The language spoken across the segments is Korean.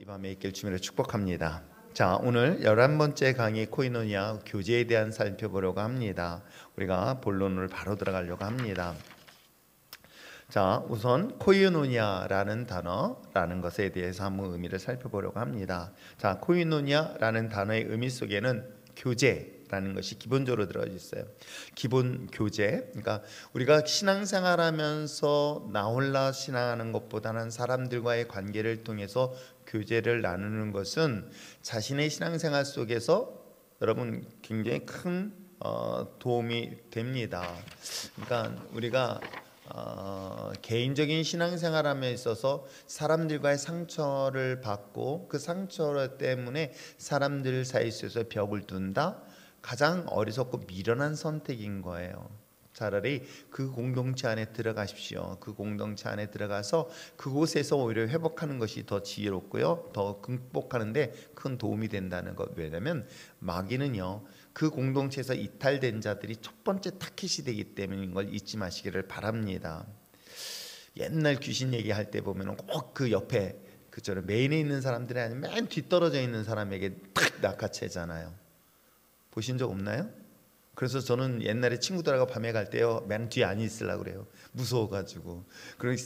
이 밤에 있길 주님으로 축복합니다. 자, 오늘 11번째 강의 코이노니아 교제에 대한 살펴보려고 합니다. 우리가 본론을 바로 들어가려고 합니다. 자, 우선 코이노니아라는 단어라는 것에 대해서 한번 의미를 살펴보려고 합니다. 자, 코이노니아라는 단어의 의미 속에는 교제라는 것이 기본적으로 들어가 있어요. 기본 교제. 그러니까 우리가 신앙생활하면서 나 홀라 신앙하는 것보다는 사람들과의 관계를 통해서 교제를 나누는 것은 자신의 신앙생활 속에서 여러분 굉장히 큰 도움이 됩니다. 그러니까 우리가 개인적인 신앙생활함에 있어서 사람들과의 상처를 받고 그 상처 때문에 사람들 사이에서 벽을 둔다? 가장 어리석고 미련한 선택인 거예요. 차라리 그 공동체 안에 들어가십시오. 그 공동체 안에 들어가서 그곳에서 오히려 회복하는 것이 더 지혜롭고요, 더 극복하는데 큰 도움이 된다는 것. 왜냐하면 마귀는요, 그 공동체에서 이탈된 자들이 첫 번째 타깃이 되기 때문인 걸 잊지 마시기를 바랍니다. 옛날 귀신 얘기할 때 보면 꼭 그 옆에 그처럼 메인에 있는 사람들이 아니면 맨 뒤떨어져 있는 사람에게 탁 낚아채잖아요. 보신 적 없나요? 그래서 저는 옛날에 친구들하고 밤에 갈 때요, 맨 뒤에 안 있으려고 그래요. 무서워가지고. 그리고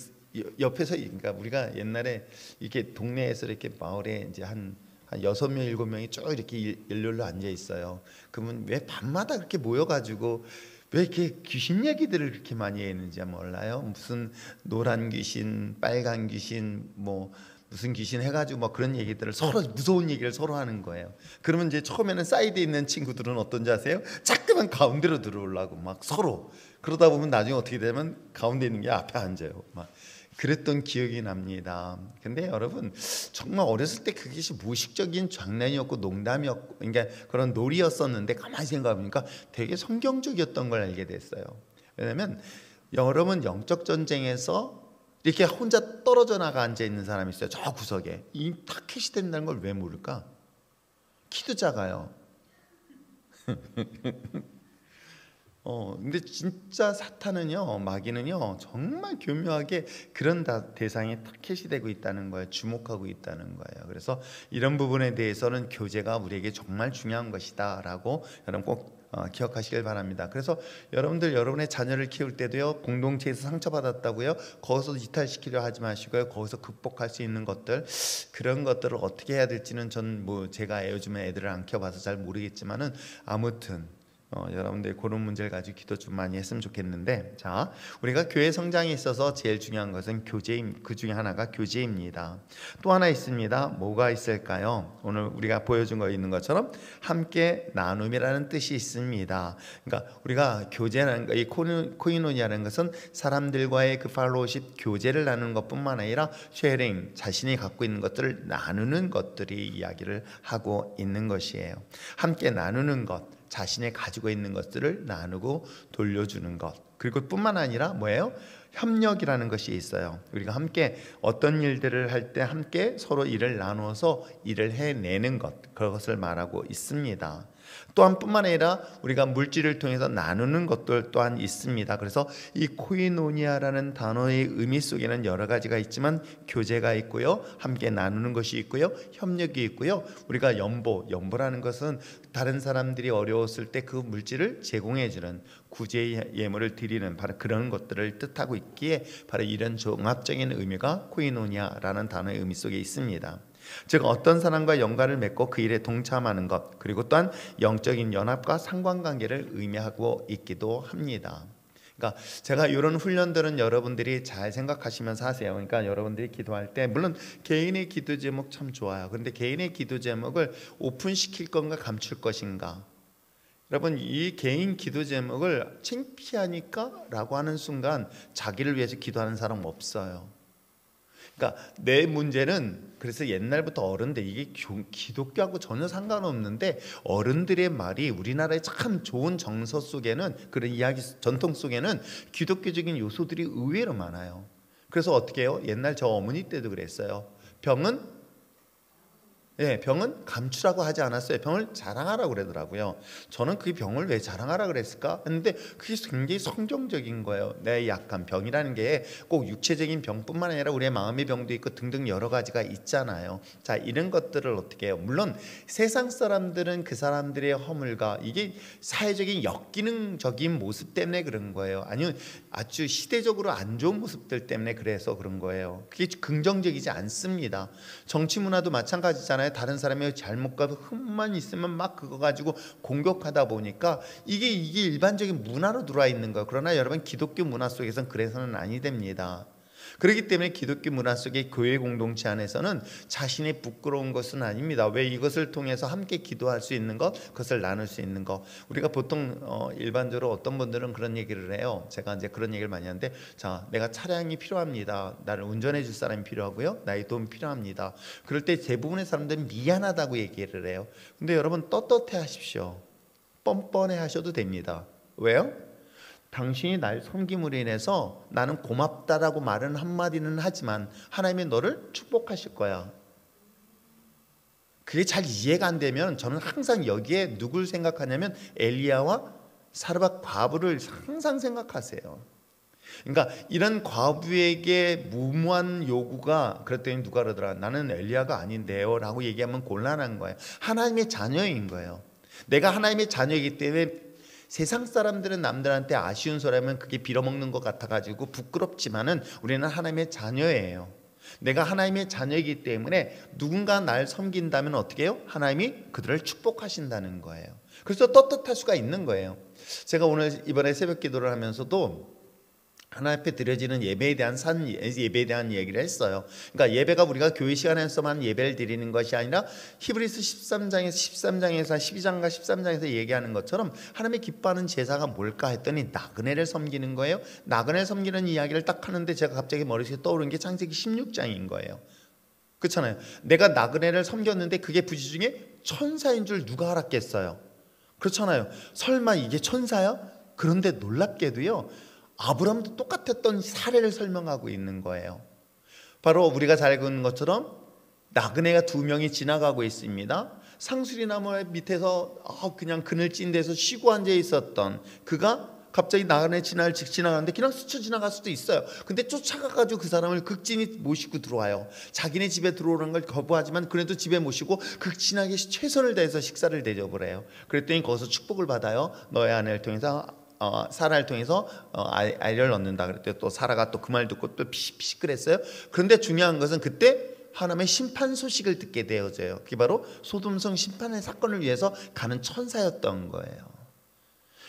옆에서, 그러니까 우리가 옛날에 이렇게 동네에서 이렇게 마을에 이제 한 6명, 7명이 쭉 이렇게 일렬로 앉아 있어요. 그러면 왜 밤마다 그렇게 모여가지고 왜 이렇게 귀신 얘기들을 그렇게 많이 했는지 몰라요. 무슨 노란 귀신, 빨간 귀신, 뭐 무슨 귀신 해가지고 막 그런 얘기들을 서로 무서운 얘기를 서로 하는 거예요. 그러면 이제 처음에는 사이드에 있는 친구들은 어떤지 아세요? 자꾸만 가운데로 들어오려고 막 서로. 그러다 보면 나중에 어떻게 되면 가운데 있는 게 앞에 앉아요. 막 그랬던 기억이 납니다. 근데 여러분, 정말 어렸을 때 그것이 무의식적인 장난이었고 농담이었고, 그러니까 그런 놀이였었는데 가만히 생각해보니까 되게 성경적이었던 걸 알게 됐어요. 왜냐하면 여러분, 영적 전쟁에서 이렇게 혼자 떨어져 나가 앉아 있는 사람이 있어요. 저 구석에. 이 타켓이 된다는 걸 왜 모를까? 키도 작아요. 근데 진짜 사탄은요, 마귀는요, 정말 교묘하게 그런 대상에 타켓이 되고 있다는 거예요. 주목하고 있다는 거예요. 그래서 이런 부분에 대해서는 교제가 우리에게 정말 중요한 것이다라고 여러분 꼭 기억하시길 바랍니다. 그래서 여러분들 여러분의 자녀를 키울 때도요, 공동체에서 상처받았다고요, 거기서 이탈시키려 하지 마시고요, 거기서 극복할 수 있는 것들, 그런 것들을 어떻게 해야 될지는 전 뭐 제가 요즘에 애들을 안 키워봐서 잘 모르겠지만은 아무튼 여러분들 그런 문제를 가지고 기도 좀 많이 했으면 좋겠는데, 자, 우리가 교회 성장에 있어서 제일 중요한 것은 교제임. 그 중에 하나가 교제입니다. 또 하나 있습니다. 뭐가 있을까요? 오늘 우리가 보여준 거 있는 것처럼 함께 나눔이라는 뜻이 있습니다. 그러니까 우리가 교제라는 거, 이 코이노니아라는 것은 사람들과의 그 팔로우십, 교제를 나누는 것뿐만 아니라 쉐어링, 자신이 갖고 있는 것들을 나누는 것들이 이야기를 하고 있는 것이에요. 함께 나누는 것, 자신이 가지고 있는 것들을 나누고 돌려주는 것. 그리고 뿐만 아니라 뭐예요? 협력이라는 것이 있어요. 우리가 함께 어떤 일들을 할 때 함께 서로 일을 나누어서 일을 해내는 것, 그것을 말하고 있습니다. 또한 뿐만 아니라 우리가 물질을 통해서 나누는 것들 또한 있습니다. 그래서 이 코이노니아라는 단어의 의미 속에는 여러 가지가 있지만 교제가 있고요, 함께 나누는 것이 있고요, 협력이 있고요. 우리가 연보라는 것은 다른 사람들이 어려웠을 때 그 물질을 제공해주는, 구제 예물을 드리는 바로 그런 것들을 뜻하고 있기에 바로 이런 종합적인 의미가 코이노니아라는 단어의 의미 속에 있습니다. 즉 어떤 사람과 연관을 맺고 그 일에 동참하는 것, 그리고 또한 영적인 연합과 상관관계를 의미하고 있기도 합니다. 그러니까 제가 이런 훈련들은 여러분들이 잘 생각하시면서 하세요. 그러니까 여러분들이 기도할 때 물론 개인의 기도 제목 참 좋아요. 그런데 개인의 기도 제목을 오픈시킬 건가 감출 것인가? 여러분, 이 개인 기도 제목을 창피하니까 라고 하는 순간 자기를 위해서 기도하는 사람 없어요. 그러니까 내 문제는, 그래서 옛날부터 어른들, 이게 기독교하고 전혀 상관없는데 어른들의 말이 우리나라의 참 좋은 정서 속에는, 그런 이야기 전통 속에는 기독교적인 요소들이 의외로 많아요. 그래서 어떻게 해요? 옛날 저 어머니 때도 그랬어요. 병은 예, 병은 감추라고 하지 않았어요. 병을 자랑하라고 그러더라고요. 저는 그 병을 왜 자랑하라 그랬을까 했는데 그게 굉장히 성경적인 거예요. 내 약한 병이라는 게 꼭 육체적인 병뿐만 아니라 우리의 마음의 병도 있고 등등 여러 가지가 있잖아요. 자, 이런 것들을 어떻게 해요? 물론 세상 사람들은 그 사람들의 허물과 이게 사회적인 역기능적인 모습 때문에 그런 거예요. 아니면 아주 시대적으로 안 좋은 모습들 때문에 그래서 그런 거예요. 그게 긍정적이지 않습니다. 정치 문화도 마찬가지잖아요. 다른 사람의 잘못과 흠만 있으면 막 그거 가지고 공격하다 보니까 이게 일반적인 문화로 들어와 있는 거예요. 그러나 여러분 기독교 문화 속에서는 그래서는 아니 됩니다. 그렇기 때문에 기독교 문화 속의 교회 공동체 안에서는 자신의 부끄러운 것은 아닙니다. 왜 이것을 통해서 함께 기도할 수 있는 것, 그것을 나눌 수 있는 것. 우리가 보통 일반적으로 어떤 분들은 그런 얘기를 해요. 제가 이제 그런 얘기를 많이 하는데, 자, 내가 차량이 필요합니다. 나를 운전해 줄 사람이 필요하고요. 나의 도움이 필요합니다. 그럴 때 대부분의 사람들은 미안하다고 얘기를 해요. 근데 여러분 떳떳해 하십시오. 뻔뻔해 하셔도 됩니다. 왜요? 당신이 날 섬김으로 인해서 나는 고맙다라고 말은 한마디는 하지만 하나님이 너를 축복하실 거야. 그게 잘 이해가 안 되면 저는 항상 여기에 누굴 생각하냐면 엘리야와 사르밧 과부를 항상 생각하세요. 그러니까 이런 과부에게 무모한 요구가 그랬더니 누가 그러더라. 나는 엘리야가 아닌데요 라고 얘기하면 곤란한 거예요. 하나님의 자녀인 거예요. 내가 하나님의 자녀이기 때문에 세상 사람들은 남들한테 아쉬운 소리하면 그게 빌어먹는 것 같아가지고 부끄럽지만은 우리는 하나님의 자녀예요. 내가 하나님의 자녀이기 때문에 누군가 날 섬긴다면 어떻게 해요? 하나님이 그들을 축복하신다는 거예요. 그래서 떳떳할 수가 있는 거예요. 제가 오늘 이번에 새벽 기도를 하면서도 하나님 앞에 드려지는 예배에 대한 예배에 대한 얘기를 했어요. 그러니까 예배가 우리가 교회 시간에서만 예배를 드리는 것이 아니라 히브리서 13장에서 12장과 13장에서 얘기하는 것처럼 하나님이 기뻐하는 제사가 뭘까 했더니 나그네를 섬기는 거예요. 나그네를 섬기는 이야기를 딱 하는데 제가 갑자기 머릿속에 떠오른 게 창세기 16장인 거예요. 그렇잖아요. 내가 나그네를 섬겼는데 그게 부지 중에 천사인 줄 누가 알았겠어요. 그렇잖아요. 설마 이게 천사야? 그런데 놀랍게도요, 아브라함도 똑같았던 사례를 설명하고 있는 거예요. 바로 우리가 잘 아는 것처럼 나그네가 2명이 지나가고 있습니다. 상수리나무 밑에서 그냥 그늘 찐 데서 쉬고 앉아 있었던 그가 갑자기 나그네 지나가는데 그냥 스쳐 지나갈 수도 있어요. 근데 쫓아가가지고 그 사람을 극진히 모시고 들어와요. 자기네 집에 들어오는 걸 거부하지만 그래도 집에 모시고 극진하게 최선을 다해서 식사를 대접을 해요. 그랬더니 거기서 축복을 받아요. 너의 아내를 통해서 사라를 통해서 아이를 얻는다 그랬더니 또 사라가 또 그 말 듣고 또 피식피식 그랬어요. 그런데 중요한 것은 그때 하나님의 심판 소식을 듣게 되어져요. 그게 바로 소돔성 심판의 사건을 위해서 가는 천사였던 거예요.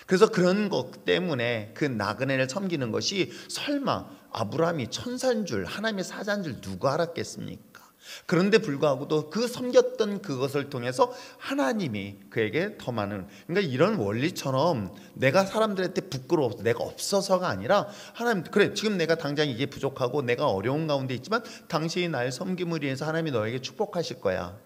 그래서 그런 것 때문에 그 나그네를 섬기는 것이 설마 아브라함이 천사인 줄, 하나님의 사자인 줄 누가 알았겠습니까? 그런데 불구하고도 그 섬겼던 그것을 통해서 하나님이 그에게 더 많은, 그러니까 이런 원리처럼 내가 사람들한테 부끄러워서 내가 없어서가 아니라 하나님, 그래 지금 내가 당장 이게 부족하고 내가 어려운 가운데 있지만 당신이 날 섬김을 위해서 하나님이 너에게 축복하실 거야.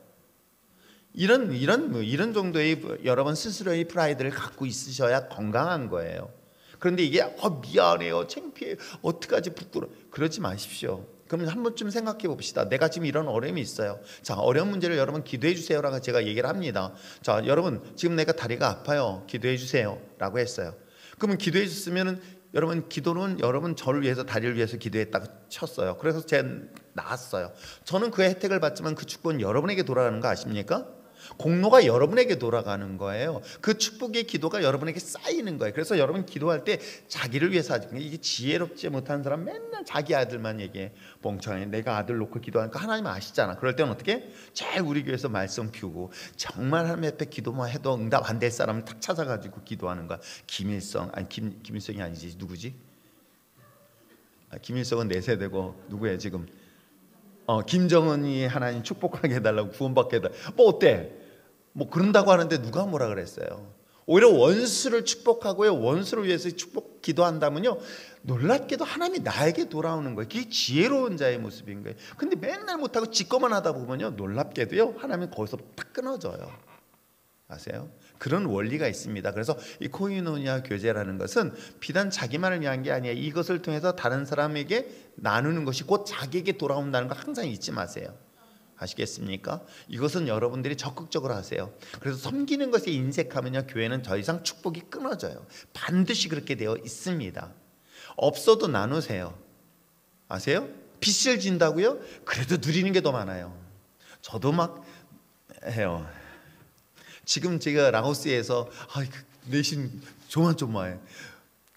이런 정도의 여러분 스스로의 프라이드를 갖고 있으셔야 건강한 거예요. 그런데 이게 미안해요, 창피해요, 어떡하지, 부끄러워, 그러지 마십시오. 그러면 한 번쯤 생각해 봅시다. 내가 지금 이런 어려움이 있어요. 자, 어려운 문제를 여러분 기도해 주세요라고 제가 얘기를 합니다. 자, 여러분 지금 내가 다리가 아파요, 기도해 주세요라고 했어요. 그러면 기도해 줬으면은 여러분 기도는 여러분 저를 위해서, 다리를 위해서 기도했다고 쳤어요. 그래서 제가 나았어요. 저는 그 혜택을 받지만 그 축복은 여러분에게 돌아가는 거 아십니까? 공로가 여러분에게 돌아가는 거예요. 그 축복의 기도가 여러분에게 쌓이는 거예요. 그래서 여러분 기도할 때 자기를 위해서 하지. 이게 지혜롭지 못한 사람 맨날 자기 아들만 얘기해. 멍청해, 내가 아들 놓고 기도하니까 하나님 아시잖아. 그럴 때는 어떻게? 잘 우리 교회에서 말씀 피우고 정말 하나님 앞에 기도만 해도 응답 안 될 사람을 탁 찾아가지고 기도하는 거야. 김일성이 아니지, 누구지? 김일성은 4세대고 누구야 지금? 김정은이 하나님 축복하게 해달라고, 구원받게 해달라고. 뭐 어때? 뭐 그런다고 하는데 누가 뭐라 그랬어요? 오히려 원수를 축복하고요, 원수를 위해서 기도한다면요, 놀랍게도 하나님이 나에게 돌아오는 거예요. 그게 지혜로운 자의 모습인 거예요. 근데 맨날 못하고 지 거만 하다 보면요, 놀랍게도요 하나님이 거기서 딱 끊어져요. 아세요? 그런 원리가 있습니다. 그래서 이 코이노니아 교제라는 것은 비단 자기만을 위한 게 아니에요. 이것을 통해서 다른 사람에게 나누는 것이 곧 자기에게 돌아온다는 거 항상 잊지 마세요. 아시겠습니까? 이것은 여러분들이 적극적으로 하세요. 그래서 섬기는 것에 인색하면요, 교회는 더 이상 축복이 끊어져요. 반드시 그렇게 되어 있습니다. 없어도 나누세요. 아세요? 빚을 진다고요? 그래도 누리는 게 더 많아요. 저도 막 해요. 지금 제가 라오스에서 내심 조마조마해.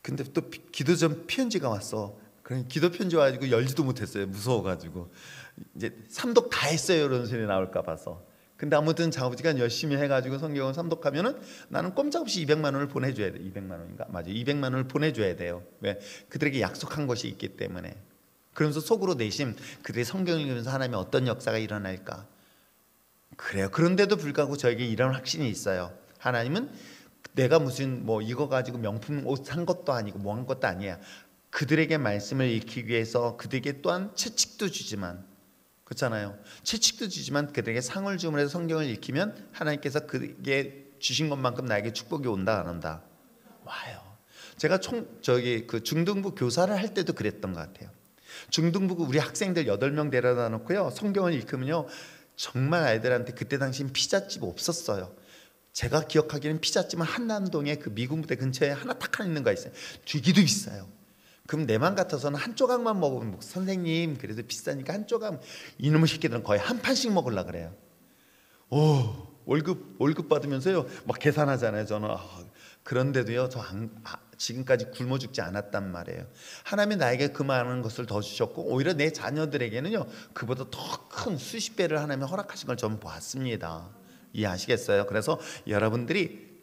근데 또 기도 전 편지가 왔어. 그냥 기도 편지 와가지고 열지도 못했어요. 무서워가지고 이제 삼독 다 했어요 이런 소리 나올까 봐서. 근데 아무튼 자부지간 열심히 해가지고 성경을 삼독하면은 나는 꼼짝없이 200만 원을 보내줘야 돼. 200만 원인가? 맞아. 200만 원을 보내줘야 돼요. 왜? 그들에게 약속한 것이 있기 때문에. 그러면서 속으로 내심 그들의 성경을 읽으면서 하나님의 어떤 역사가 일어날까. 그래요. 그런데도 불구하고 저에게 이런 확신이 있어요. 하나님은 내가 무슨 뭐 이거 가지고 명품 옷 산 것도 아니고 뭐 한 것도 아니야. 그들에게 말씀을 읽히기 위해서 그들에게 또한 채찍도 주지만, 그렇잖아요. 채찍도 주지만 그들에게 상을 주문해서 성경을 읽히면 하나님께서 그에게 주신 것만큼 나에게 축복이 온다 안 온다? 와요. 제가 그 중등부 교사를 할 때도 그랬던 것 같아요. 중등부 우리 학생들 8명 데려다 놓고요, 성경을 읽으면요, 정말 아이들한테 그때 당시엔 피자집 없었어요. 제가 기억하기에는 피자집은 한남동에 그 미군 부대 근처에 하나 딱 하나 있는 거 있어요. 되기도 비싸요. 그럼 내 맘 같아서는 한 조각만 먹으면, 선생님 그래도 비싸니까 한 조각, 이놈의 새끼들은 거의 한 판씩 먹으려고 그래요. 월급 받으면서요 막 계산하잖아요. 저는 그런데도요 지금까지 굶어 죽지 않았단 말이에요. 하나님이 나에게 그 많은 것을 더 주셨고, 오히려 내 자녀들에게는요 그보다 더 큰 수십 배를 하나님이 허락하신 걸 좀 보았습니다. 이해하시겠어요? 그래서 여러분들이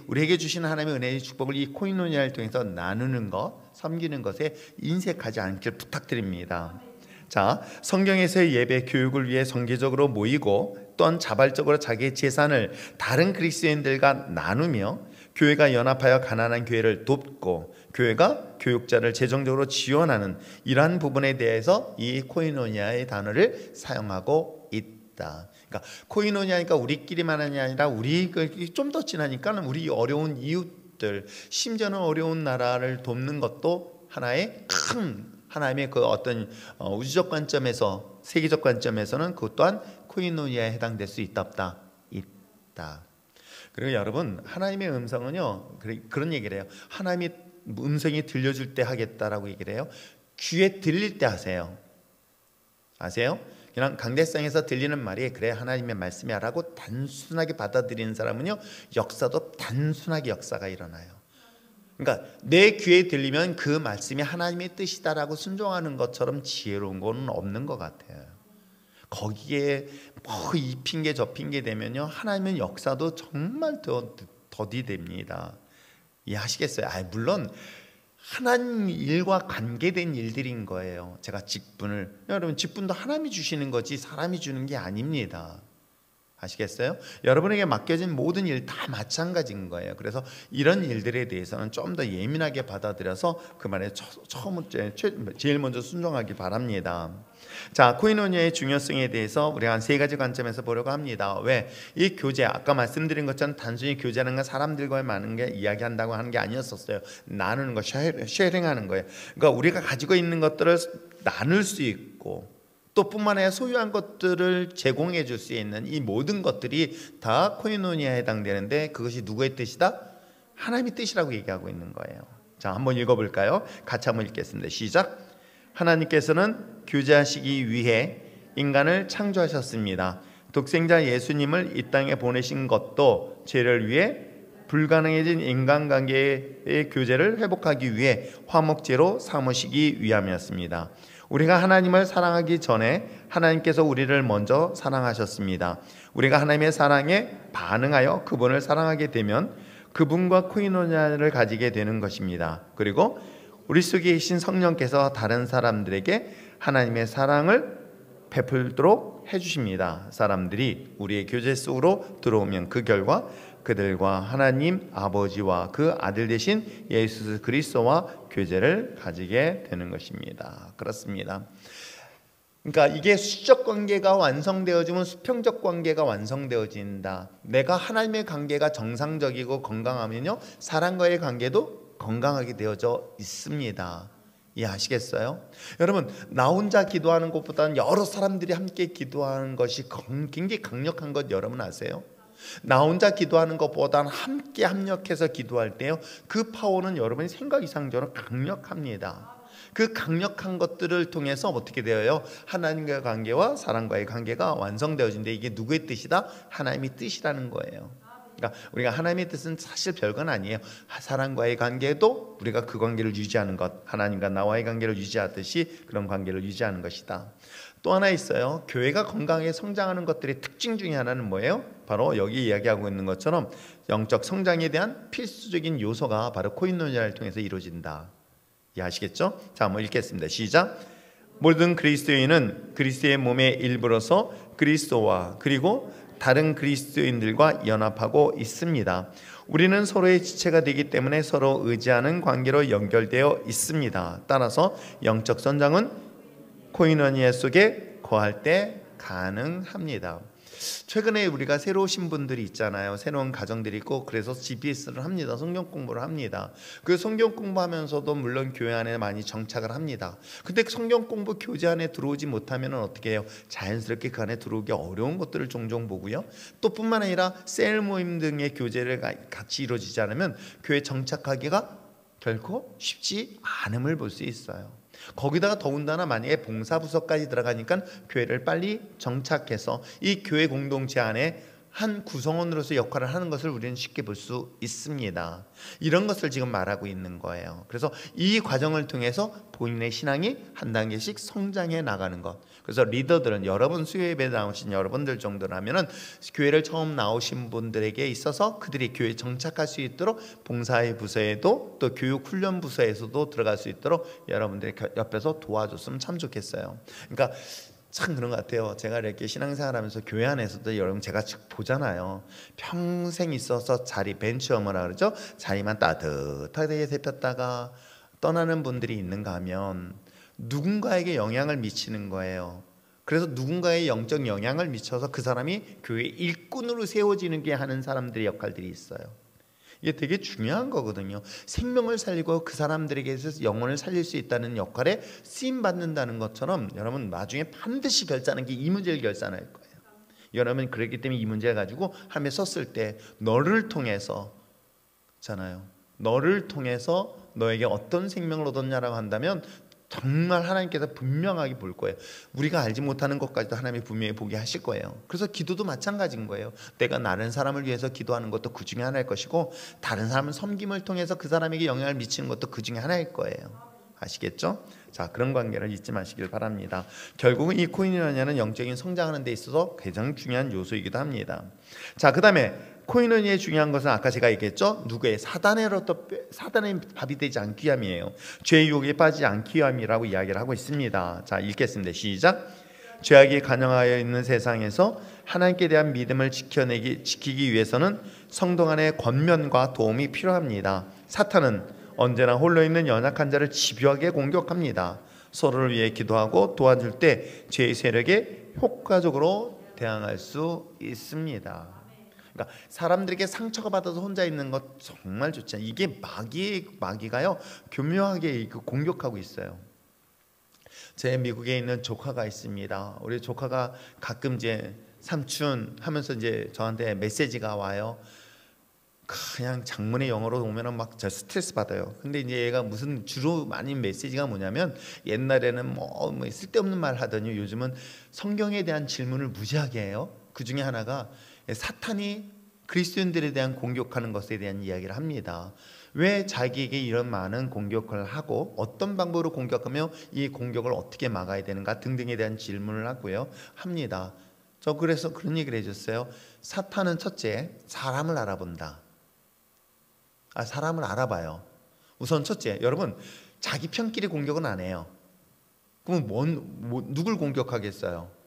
우리에게 주시는 하나님의 은혜의 축복을 이 코이노니아를 통해서 나누는 것, 섬기는 것에 인색하지 않길 부탁드립니다. 자, 성경에서의 예배 교육을 위해 정기적으로 모이고 또한 자발적으로 자기의 재산을 다른 그리스도인들과 나누며 교회가 연합하여 가난한 교회를 돕고 교회가 교육자를 재정적으로 지원하는 이러한 부분에 대해서 이 코이노니아의 단어를 사용하고 있다. 그러니까 코이노니아니까 우리끼리만 하는 게 아니라 우리 좀 더 진하니까 우리 어려운 이웃들, 심지어는 어려운 나라를 돕는 것도 하나의 큰 하나님의 그 어떤 우주적 관점에서, 세계적 관점에서는 그것 또한 코이노니아에 해당될 수 있다 없다? 있다. 그리고 여러분, 하나님의 음성은요 그런 얘기를 해요. 하나님의 음성이 들려줄 때 하겠다라고 얘기를 해요. 귀에 들릴 때 하세요. 아세요? 그냥 강대상에서 들리는 말이 그래 하나님의 말씀이야 라고 단순하게 받아들이는 사람은요 역사도 단순하게 역사가 일어나요. 그러니까 내 귀에 들리면 그 말씀이 하나님의 뜻이다라고 순종하는 것처럼 지혜로운 건 없는 것 같아요. 거기에 뭐 이 핑계 저 핑계 되면요 하나님의 역사도 정말 더디됩니다. 이해하시겠어요? 물론 하나님 일과 관계된 일들인 거예요. 제가 여러분 직분도 하나님이 주시는 거지 사람이 주는 게 아닙니다. 아시겠어요? 여러분에게 맡겨진 모든 일 다 마찬가지인 거예요. 그래서 이런 일들에 대해서는 좀 더 예민하게 받아들여서 그 말에 제일 먼저 순종하기 바랍니다. 자, 코이노니아의 중요성에 대해서 우리가 한 3가지 관점에서 보려고 합니다. 왜? 이 교제, 아까 말씀드린 것처럼 단순히 교제하는 건 사람들과의 많은 게 이야기한다고 하는 게 아니었었어요. 나누는 거, 쉐어링하는 거예요. 그러니까 우리가 가지고 있는 것들을 나눌 수 있고 또 뿐만 아니라 소유한 것들을 제공해 줄 수 있는 이 모든 것들이 다 코이노니아에 해당되는데, 그것이 누구의 뜻이다? 하나님의 뜻이라고 얘기하고 있는 거예요. 자, 한번 읽어볼까요? 같이 한번 읽겠습니다. 시작. 하나님께서는 교제하시기 위해 인간을 창조하셨습니다. 독생자 예수님을 이 땅에 보내신 것도 죄를 위해 불가능해진 인간관계의 교제를 회복하기 위해 화목제로 삼으시기 위함이었습니다. 우리가 하나님을 사랑하기 전에 하나님께서 우리를 먼저 사랑하셨습니다. 우리가 하나님의 사랑에 반응하여 그분을 사랑하게 되면 그분과 코이노니아를 가지게 되는 것입니다. 그리고 우리 속에 계신 성령께서 다른 사람들에게 하나님의 사랑을 베풀도록 해주십니다. 사람들이 우리의 교제 속으로 들어오면 그 결과 그들과 하나님 아버지와 그 아들 되신 예수 그리스도와 교제를 가지게 되는 것입니다. 그렇습니다. 그러니까 이게 수적 관계가 완성되어지면 수평적 관계가 완성되어진다. 내가 하나님의 관계가 정상적이고 건강하면요 사람과의 관계도 건강하게 되어져 있습니다. 이해하시겠어요? 여러분, 나 혼자 기도하는 것보다는 여러 사람들이 함께 기도하는 것이 굉장히 강력한 것 여러분 아세요? 나 혼자 기도하는 것보다는 함께 합력해서 기도할 때요, 그 파워는 여러분이 생각 이상적으로 강력합니다. 그 강력한 것들을 통해서 어떻게 되어요? 하나님과의 관계와 사람과의 관계가 완성되어진데, 이게 누구의 뜻이다? 하나님의 뜻이라는 거예요. 그러니까 우리가 하나님의 뜻은 사실 별건 아니에요. 사람과의 관계도 우리가 그 관계를 유지하는 것, 하나님과 나와의 관계를 유지하듯이 그런 관계를 유지하는 것이다. 또 하나 있어요. 교회가 건강하게 성장하는 것들의 특징 중에 하나는 뭐예요? 바로 여기 이야기하고 있는 것처럼 영적 성장에 대한 필수적인 요소가 바로 코인노니아를 통해서 이루어진다. 이해하시겠죠? 자, 한번 읽겠습니다. 시작. 모든 그리스도인은 그리스도의 몸의 일부로서 그리스도와 그리고 다른 그리스도인들과 연합하고 있습니다. 우리는 서로의 지체가 되기 때문에 서로 의지하는 관계로 연결되어 있습니다. 따라서 영적 성장은 코이노니아 속에 거할 때 가능합니다. 최근에 우리가 새로 오신 분들이 있잖아요. 새로운 가정들이 있고, 그래서 GPS를 합니다. 성경 공부를 합니다. 그 성경 공부하면서도 물론 교회 안에 많이 정착을 합니다. 근데 성경 공부 교제 안에 들어오지 못하면 어떻게 해요? 자연스럽게 그 안에 들어오기 어려운 것들을 종종 보고요. 또 뿐만 아니라 셀 모임 등의 교제를 같이 이루어지지 않으면 교회 정착하기가 결코 쉽지 않음을 볼 수 있어요. 거기다가 더군다나 만약에 봉사부서까지 들어가니까 교회를 빨리 정착해서 이 교회 공동체 안에 한 구성원으로서 역할을 하는 것을 우리는 쉽게 볼 수 있습니다. 이런 것을 지금 말하고 있는 거예요. 그래서 이 과정을 통해서 본인의 신앙이 한 단계씩 성장해 나가는 것. 그래서 리더들은 여러분 수요예배 나오신 여러분들 정도라면은 교회를 처음 나오신 분들에게 있어서 그들이 교회에 정착할 수 있도록 봉사의 부서에도 또 교육 훈련 부서에서도 들어갈 수 있도록 여러분들이 옆에서 도와줬으면 참 좋겠어요. 그러니까 참 그런 것 같아요. 제가 이렇게 신앙생활하면서 교회 안에서도 여러분 제가 보잖아요. 평생 있어서 자리 벤치워머라 그러죠. 자리만 따뜻하게 데폈다가 떠나는 분들이 있는가 하면 누군가에게 영향을 미치는 거예요. 그래서 누군가의 영적 영향을 미쳐서 그 사람이 교회 일꾼으로 세워지는 게 하는 사람들의 역할들이 있어요. 이게 되게 중요한 거거든요. 생명을 살리고 그 사람들에게서 영혼을 살릴 수 있다는 역할에 쓰임 받는다는 것처럼 여러분 나중에 반드시 결산하는 게 이 문제를 결산할 거예요. 여러분 그렇기 때문에 이 문제 가지고 하며 썼을 때 너를 통해서 잖아요. 너를 통해서 너에게 어떤 생명을 얻었냐라고 한다면 정말 하나님께서 분명하게 볼 거예요. 우리가 알지 못하는 것까지도 하나님이 분명히 보게 하실 거예요. 그래서 기도도 마찬가지인 거예요. 내가 다른 사람을 위해서 기도하는 것도 그 중에 하나일 것이고, 다른 사람을 섬김을 통해서 그 사람에게 영향을 미치는 것도 그 중에 하나일 거예요. 아시겠죠? 자, 그런 관계를 잊지 마시길 바랍니다. 결국은 이 코이노니아는 영적인 성장하는 데 있어서 가장 중요한 요소이기도 합니다. 자, 그 다음에 코이노니아의 중요한 것은 아까 제가 얘기했죠. 누구의 사단의 밥이 되지 않기 위함이에요. 죄의 유혹에 빠지지 않기 위함이라고 이야기를 하고 있습니다. 자, 읽겠습니다. 시작. 죄악이 간영하여 있는 세상에서 하나님께 대한 믿음을 지키기 위해서는 성도 간의 권면과 도움이 필요합니다. 사탄은 언제나 홀로 있는 연약한 자를 집요하게 공격합니다. 서로를 위해 기도하고 도와줄 때 죄의 세력에 효과적으로 대항할 수 있습니다. 그러니까 사람들에게 상처가 받아서 혼자 있는 것 정말 좋지 않아요. 이게 마귀가요 교묘하게 공격하고 있어요. 제 미국에 있는 조카가 있습니다. 우리 조카가 가끔 이제 삼촌 하면서 이제 저한테 메시지가 와요. 그냥 장문의 영어로 오면은 막 저 스트레스 받아요. 근데 이제 얘가 무슨 주로 많이 메시지가 뭐냐면 옛날에는 뭐 쓸데없는 말 하더니 요즘은 성경에 대한 질문을 무지하게 해요. 그 중에 하나가 사탄이 그리스도인들에 대한 공격하는 것에 대한 이야기를 합니다. 왜 자기에게 이런 많은 공격을 하고 어떤 방법으로 공격하며 이 공격을 어떻게 막아야 되는가 등등에 대한 질문을 하고요 합니다. 저 그래서 그런 얘기를 해줬어요. 사탄은 첫째 사람을 알아본다. 사람을 알아봐요. 우선 첫째, 여러분 자기 편끼리 공격은 안 해요. 그럼 누굴 공격하겠어요?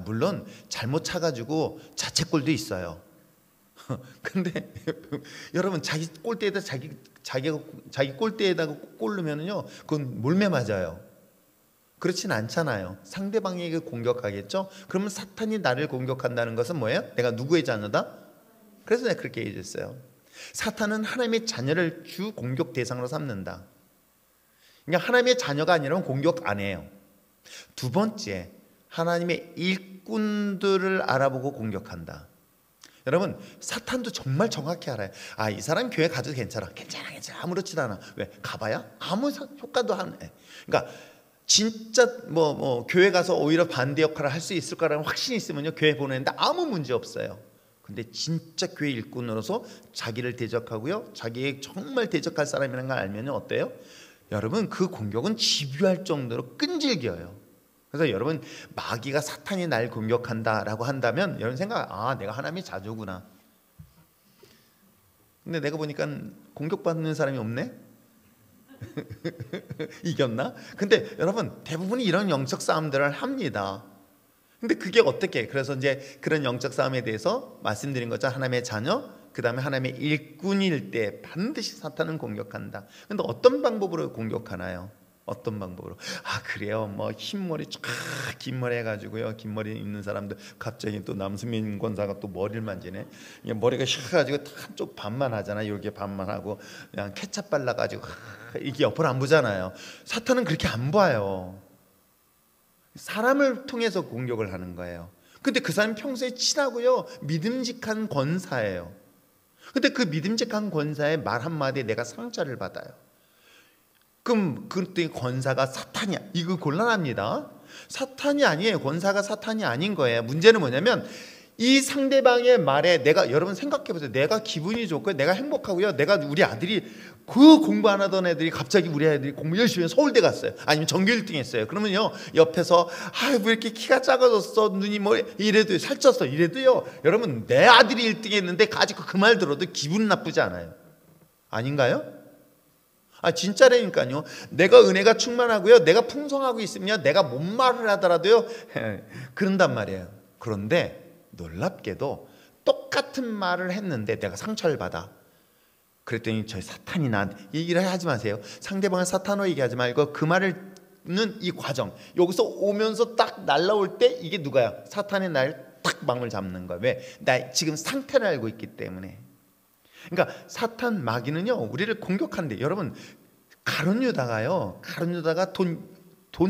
물론 잘못 차가지고 자책골도 있어요. 근데 여러분 자기 골대에다 자기 골대에다가 골 넣으면요 그건 몰매 맞아요. 그렇진 않잖아요. 상대방에게 공격하겠죠. 그러면 사탄이 나를 공격한다는 것은 뭐예요? 내가 누구의 자녀다? 그래서 내가 그렇게 얘기했어요. 사탄은 하나님의 자녀를 주 공격 대상으로 삼는다. 그러니까 하나님의 자녀가 아니라면 공격 안 해요. 두 번째, 하나님의 일꾼들을 알아보고 공격한다. 여러분, 사탄도 정말 정확히 알아요. 아, 이 사람 교회 가도 괜찮아. 아무렇지도 않아. 왜? 가봐야 아무 효과도 안 해. 그러니까 진짜 교회 가서 오히려 반대 역할을 할 수 있을 거라는 확신이 있으면요, 교회 보내는데 아무 문제 없어요. 근데 진짜 교회 일꾼으로서 자기를 대적하고요, 자기에 정말 대적할 사람이라는 걸 알면 어때요? 여러분, 그 공격은 집요할 정도로 끈질겨요. 그래서 여러분, 마귀가 사탄이 날 공격한다라고 한다면 여러분 생각, 아, 내가 하나님의 자녀구나. 근데 내가 보니까 공격받는 사람이 없네. 이겼나? 근데 여러분, 대부분이 이런 영적 싸움들을 합니다. 근데 그게 어떻게? 그래서 이제 그런 영적 싸움에 대해서 말씀드린 것처럼 하나님의 자녀, 그 다음에 하나님의 일꾼일 때 반드시 사탄은 공격한다. 근데 어떤 방법으로 공격하나요? 어떤 방법으로? 아, 그래요. 흰머리 쫙 긴 머리 해가지고요, 긴 머리 있는 사람들 갑자기 또 남수민 권사가 또 머리를 만지네. 머리가 휘어가지고 한쪽 반만 하잖아. 이렇게 반만 하고 그냥 케찹 발라가지고 이게 옆을 안 보잖아요. 사탄은 그렇게 안 봐요. 사람을 통해서 공격을 하는 거예요. 근데 그 사람이 평소에 친하고요, 믿음직한 권사예요. 근데 그 믿음직한 권사의 말 한마디에 내가 상처를 받아요. 그럼 그때 권사가 사탄이야, 이거 곤란합니다. 사탄이 아니에요. 권사가 사탄이 아닌 거예요. 문제는 뭐냐면 이 상대방의 말에 내가, 여러분 생각해 보세요. 내가 기분이 좋고요, 내가 행복하고요, 내가 우리 아들이 그 공부 안 하던 애들이 갑자기 우리 아들이 공부 열심히 해서 서울대 갔어요. 아니면 전교 1등 했어요. 그러면요, 옆에서 아, 왜 이렇게 키가 작아졌어, 눈이 뭐 이래도 살쪘어 이래도요, 여러분 내 아들이 1등 했는데 가지고 그 말 들어도 기분 나쁘지 않아요. 아닌가요? 아, 진짜라니까요. 내가 은혜가 충만하고요, 내가 풍성하고 있으면 내가 뭔 말을 하더라도요 그런단 말이에요. 그런데 놀랍게도 똑같은 말을 했는데 내가 상처를 받아. 그랬더니 저 사탄이 나한테 얘기를 하지 마세요. 상대방을 사탄으로 얘기하지 말고 그 말을 듣는 이 과정, 여기서 오면서 딱 날라올 때 이게 누가야? 사탄이 날 딱 망을 잡는 거야. 왜? 나 지금 상태를 알고 있기 때문에. 그러니까 사탄, 마귀는요, 우리를 공격한대. 여러분, 가룟 유다가 돈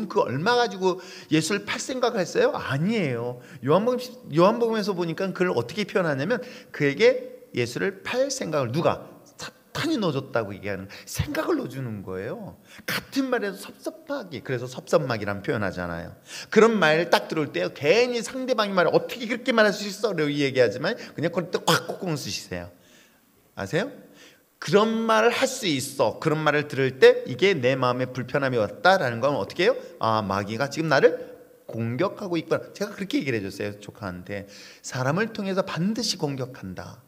그 얼마 가지고 예수를 팔 생각을 했어요? 아니에요. 요한복음에서 보니까 그걸 어떻게 표현하냐면, 그에게 예수를 팔 생각을 누가? 사탄이 넣어줬다고 얘기하는, 생각을 넣어주는 거예요. 같은 말에서 섭섭하게, 그래서 섭섭마귀라는 표현하잖아요. 그런 말을 딱 들을 때요, 괜히 상대방이 말을 어떻게 그렇게 말할 수 있어? 라고 얘기하지만 그냥 그걸 꽉 꽂고 쓰시세요. 아세요? 그런 말을 할 수 있어. 그런 말을 들을 때 이게 내 마음에 불편함이 왔다라는 건 어떻게 해요? 아, 마귀가 지금 나를 공격하고 있구나. 제가 그렇게 얘기를 해줬어요, 조카한테. 사람을 통해서 반드시 공격한다.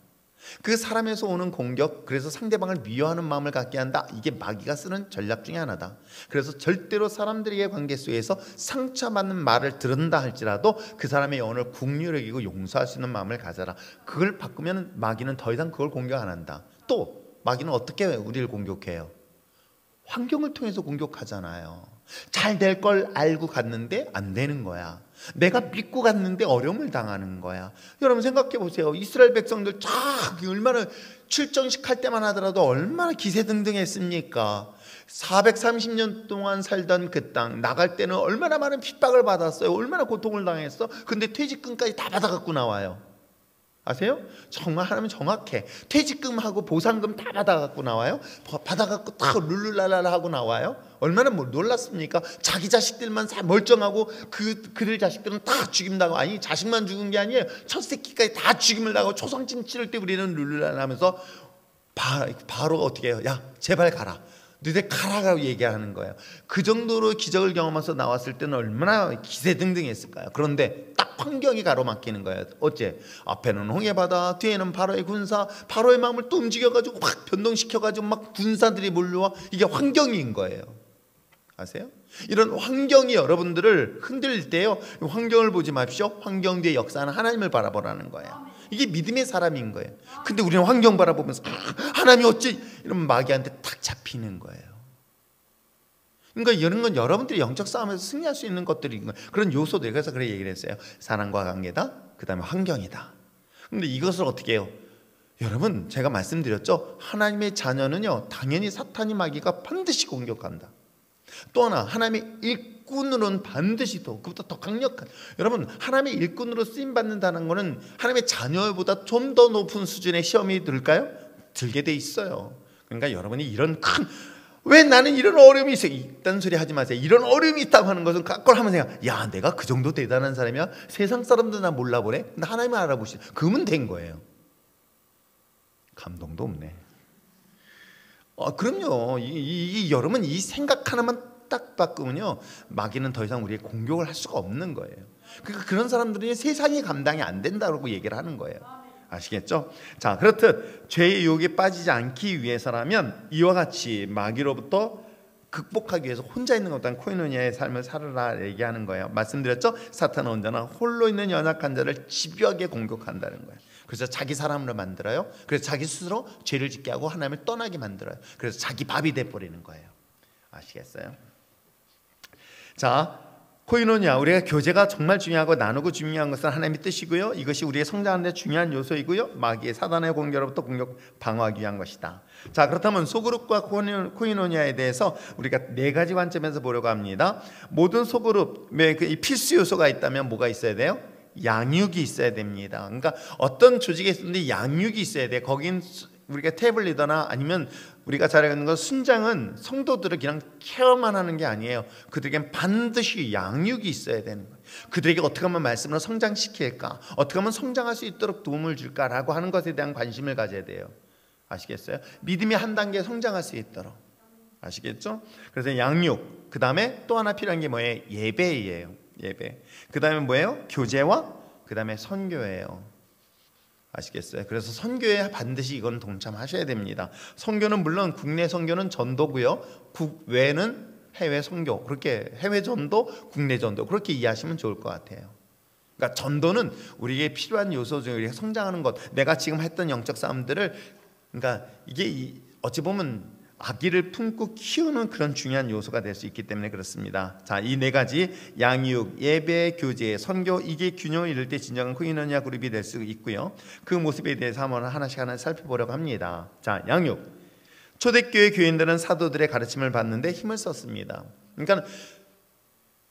그 사람에서 오는 공격, 그래서 상대방을 미워하는 마음을 갖게 한다. 이게 마귀가 쓰는 전략 중에 하나다. 그래서 절대로 사람들의 관계 속에서 상처받는 말을 들은다 할지라도 그 사람의 영혼을 긍휼히 여기고 용서할 수 있는 마음을 가져라. 그걸 바꾸면 마귀는 더 이상 그걸 공격 안 한다. 또 마귀는 어떻게 우리를 공격해요? 환경을 통해서 공격하잖아요. 잘 될 걸 알고 갔는데 안 되는 거야. 내가 믿고 갔는데 어려움을 당하는 거야. 여러분 생각해 보세요. 이스라엘 백성들 쫙 얼마나 출정식 할 때만 하더라도 얼마나 기세등등했습니까? 430년 동안 살던 그 땅 나갈 때는 얼마나 많은 핍박을 받았어요. 얼마나 고통을 당했어. 근데 퇴직금까지 다 받아갖고 나와요. 아세요? 정말 하나님은 정확해. 퇴직금하고 보상금 다 받아갖고 나와요. 받아갖고 딱 룰루랄라 하고 나와요. 얼마나 놀랐습니까? 자기 자식들만 다 멀쩡하고 그들 자식들은 다 죽임당하고, 아니 자식만 죽은 게 아니에요. 첫 새끼까지 다 죽임을 당하고 초상집 치를 때 우리는 룰루랄라 하면서 바로 어떻게 해요? 야, 제발 가라. 너희들 가라고 얘기하는 거예요. 그 정도로 기적을 경험해서 나왔을 때는 얼마나 기세등등했을까요? 그런데 딱 환경이 가로막히는 거예요. 어째? 앞에는 홍해바다, 뒤에는 바로의 군사, 바로의 마음을 또 움직여가지고 확 변동시켜가지고 막 군사들이 몰려와. 이게 환경인 거예요. 아세요? 이런 환경이 여러분들을 흔들릴 때요, 환경을 보지 마십시오. 환경 뒤에 역사는 하나님을 바라보라는 거예요. 이게 믿음의 사람인 거예요. 근데 우리는 환경 바라보면서 하나님이 어찌, 이러면 마귀한테 탁 잡히는 거예요. 그러니까 이런 건 여러분들이 영적 싸움에서 승리할 수 있는 것들인 거예요. 그런 요소들. 그래서 그래 얘기를 했어요. 사랑과 관계다, 그 다음에 환경이다. 근데 이것을 어떻게 해요? 여러분, 제가 말씀드렸죠. 하나님의 자녀는요, 당연히 사탄이, 마귀가 반드시 공격한다. 또 하나, 하나님의 일꾼으로는 반드시 그보다 더 강력한, 여러분 하나님의 일꾼으로 쓰임 받는다는 것은 하나님의 자녀보다 좀 더 높은 수준의 시험이 들까요? 들게 돼 있어요. 그러니까 여러분이 이런 왜 나는 이런 어려움이 있어, 이딴 소리 하지 마세요. 이런 어려움이 있다고 하는 것은 그걸 하면 생각, 야 내가 그 정도 대단한 사람이야? 세상 사람들 나 몰라보네? 근데 하나님을 알아보시죠. 그러면 된 거예요. 감동도 없네. 그럼요. 여러분 이 생각 하나만 딱 바꾸면요, 마귀는 더 이상 우리의 공격을 할 수가 없는 거예요. 그러니까 그런 사람들은 세상이 감당이 안 된다고 얘기를 하는 거예요. 아시겠죠? 자, 그렇듯 죄의 유혹에 빠지지 않기 위해서라면 이와 같이 마귀로부터 극복하기 위해서 혼자 있는 것보다는 코이노니아의 삶을 살아라 얘기하는 거예요. 말씀드렸죠? 사탄은 언제나 홀로 있는 연약한 자를 집요하게 공격한다는 거예요. 그래서 자기 사람으로 만들어요. 그래서 자기 스스로 죄를 짓게 하고 하나님을 떠나게 만들어요. 그래서 자기 밥이 돼버리는 거예요. 아시겠어요? 자, 코이노니아, 우리가 교제가 정말 중요하고 나누고 중요한 것은 하나님의 뜻이고요. 이것이 우리의 성장하는 데 중요한 요소이고요. 마귀의 사단의 공격으로부터 방어하기 위한 것이다. 자, 그렇다면 소그룹과 코이노니아에 대해서 우리가 4가지 관점에서 보려고 합니다. 모든 소그룹에 필수 요소가 있다면 뭐가 있어야 돼요? 양육이 있어야 됩니다. 그러니까 어떤 조직에 있는데 양육이 있어야 돼. 거긴 우리가 테이블 리더나 아니면 우리가 잘 알고 있는 건 순장은 성도들을 그냥 케어만 하는 게 아니에요. 그들에겐 반드시 양육이 있어야 되는 거예요. 그들에게 어떻게 하면 말씀을 성장시킬까, 어떻게 하면 성장할 수 있도록 도움을 줄까라고 하는 것에 대한 관심을 가져야 돼요. 아시겠어요? 믿음이 한 단계 성장할 수 있도록. 아시겠죠? 그래서 양육, 그 다음에 또 하나 필요한 게 뭐예요? 예배예요. 예배. 그 다음에 뭐예요? 교제와 그 다음에 선교예요. 아시겠어요? 그래서 선교에 반드시 이건 동참하셔야 됩니다. 선교는 물론 국내 선교는 전도고요, 국외는 해외 선교, 그렇게 해외 전도, 국내 전도, 그렇게 이해하시면 좋을 것 같아요. 그러니까 전도는 우리에게 필요한 요소 중에 우리가 성장하는 것, 내가 지금 했던 영적 싸움들을, 그러니까 이게 어찌 보면 아기를 품고 키우는 그런 중요한 요소가 될 수 있기 때문에 그렇습니다. 자, 이 4가지 양육, 예배, 교제, 선교, 이게 균형을 이룰 때 진정한 코이노니아 그룹이 될 수 있고요. 그 모습에 대해서 한번 하나씩 살펴보려고 합니다. 자, 양육. 초대교회 교인들은 사도들의 가르침을 받는데 힘을 썼습니다. 그러니까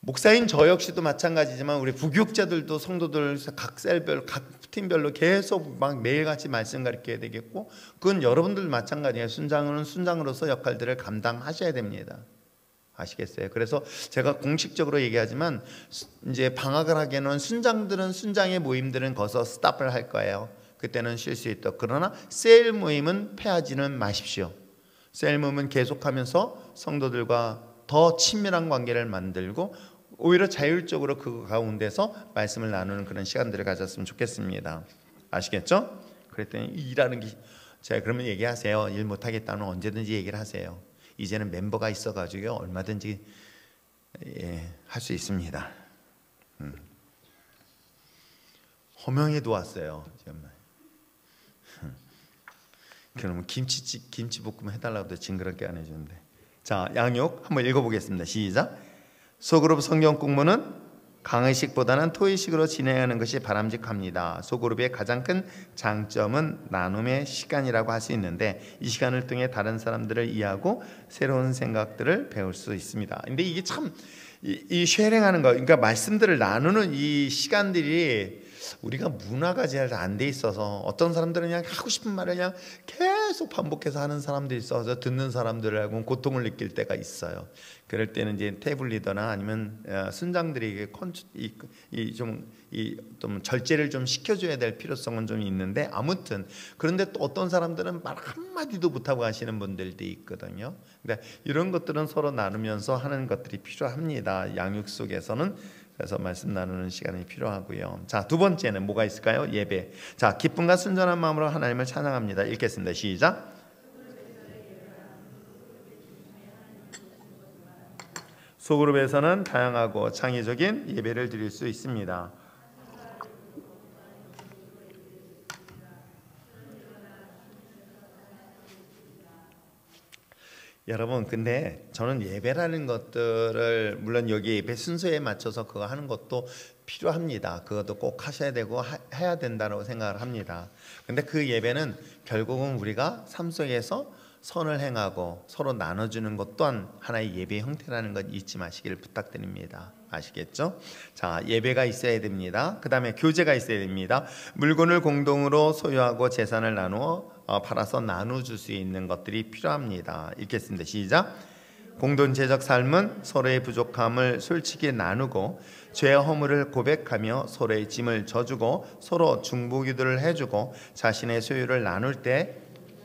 목사인 저 역시도 마찬가지지만 우리 부교육자들도 성도들 각 셀별, 각 팀별로 계속 막 매일같이 말씀 가르쳐야 되겠고, 그건 여러분들 마찬가지예요. 순장은 순장으로서 역할들을 감당하셔야 됩니다. 아시겠어요? 그래서 제가 공식적으로 얘기하지만 이제 방학을 하기에는 순장들은 순장의 모임들은 거기서 스탑을 할 거예요. 그때는 쉴 수 있도록. 그러나 셀 모임은 패하지는 마십시오. 셀 모임은 계속하면서 성도들과 더 친밀한 관계를 만들고 오히려 자율적으로 그 가운데서 말씀을 나누는 그런 시간들을 가졌으면 좋겠습니다. 아시겠죠? 그랬더니 일하는 게, 제가 그러면 얘기하세요. 일 못하겠다면 언제든지 얘기를 하세요. 이제는 멤버가 있어가지고 얼마든지 할 수 있습니다. 허명해 도왔어요. 정말. 그러면 김치볶음 해달라고 해도 징그럽게 안 해주는데. 자, 양육 한번 읽어보겠습니다. 시작. 소그룹 성경 공부는 강의식보다는 토의식으로 진행하는 것이 바람직합니다. 소그룹의 가장 큰 장점은 나눔의 시간이라고 할 수 있는데, 이 시간을 통해 다른 사람들을 이해하고 새로운 생각들을 배울 수 있습니다. 근데 이게 참 이 쉐어링하는 거, 그러니까 말씀들을 나누는 이 시간들이 우리가 문화가 잘 안 돼 있어서 어떤 사람들은 그냥 하고 싶은 말을 그냥 계속 반복해서 하는 사람들이 있어서 듣는 사람들하고 고통을 느낄 때가 있어요. 그럴 때는 이제 테이블 리더나 아니면 순장들이 좀 절제를 좀 시켜줘야 될 필요성은 좀 있는데, 아무튼 그런데 또 어떤 사람들은 말 한마디도 못하고 하시는 분들도 있거든요. 근데 이런 것들은 서로 나누면서 하는 것들이 필요합니다. 양육 속에서는. 그래서 말씀 나누는 시간이 필요하고요. 자, 두 번째는 뭐가 있을까요? 예배. 자, 기쁨과 순전한 마음으로 하나님을 찬양합니다. 읽겠습니다. 시작. 소그룹에서는 다양하고 창의적인 예배를 드릴 수 있습니다. 여러분, 근데 저는 예배라는 것들을 물론 여기 예배 순서에 맞춰서 그거 하는 것도 필요합니다. 그것도 꼭 하셔야 되고 해야 된다고 생각을 합니다. 근데 그 예배는 결국은 우리가 삶 속에서 선을 행하고 서로 나눠주는 것 또한 하나의 예배의 형태라는 것 잊지 마시기를 부탁드립니다. 아시겠죠? 자, 예배가 있어야 됩니다. 그 다음에 교제가 있어야 됩니다. 물건을 공동으로 소유하고 재산을 나누어 팔아서 나눠줄 수 있는 것들이 필요합니다. 읽겠습니다. 시작. 공동체적 삶은 서로의 부족함을 솔직히 나누고 죄의 허물을 고백하며 서로의 짐을 져주고 서로 중보기도를 해주고 자신의 소유를 나눌 때